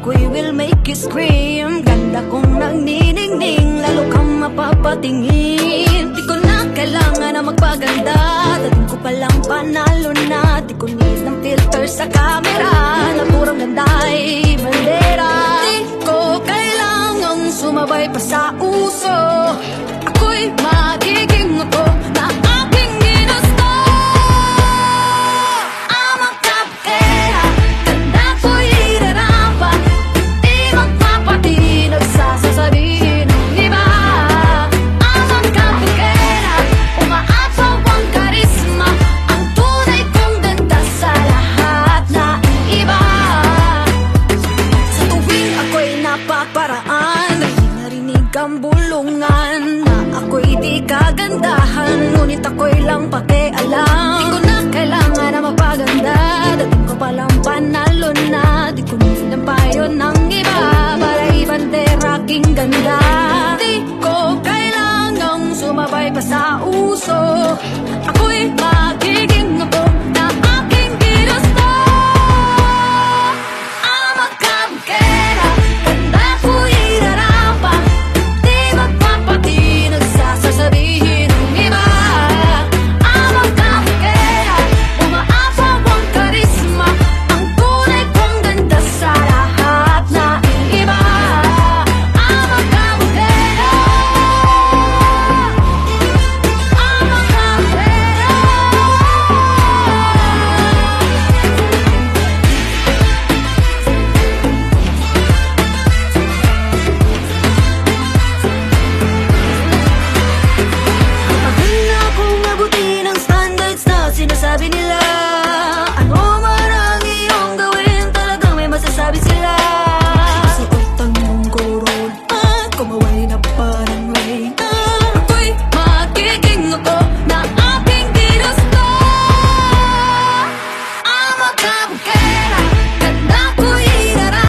ako'y will make you scream. Ganda kong nagniningning, lalo kang mapapatingin. Di ko na kailangan na magpaganda, dating ko palang panalo na. Di ko need ng filter sa camera, naturang ganda ay bandera. Di ko kailangang sumabay pa sa uso, ako'y magiging ako na aking ginusto. I'm a cupcake, ganda ko'y irarapa, di magpapatinag sa sasabihin ng iba. I'm a cupcake, umaapaw ang karisma, ang tunay kong ganda sa lahat na iba. Sa tuwing ako'y napaparaan, narinig ang bulungan na ako'y di kagandahan, ngunit ako'y lang pakialam. Di ko na kailangan na mapaganda, dating ko palang panalo na. Di ko need ng payo ng iba para ibandera aking ganda. Di ko kailangang sumabay pa sa uso, ako'y magiging ako na aking ginusto. I'm a cupcake, ganda ko'y irarapa, di magpapatinag sa sasabihin ng iba. I'm a cupcake, umaapaw ang karisma, ang tunay kong ganda sa lahat na iba. I'm a cupcake, I'm a cupcake. Tagal na akong abutin ang standards na sinasabi nila.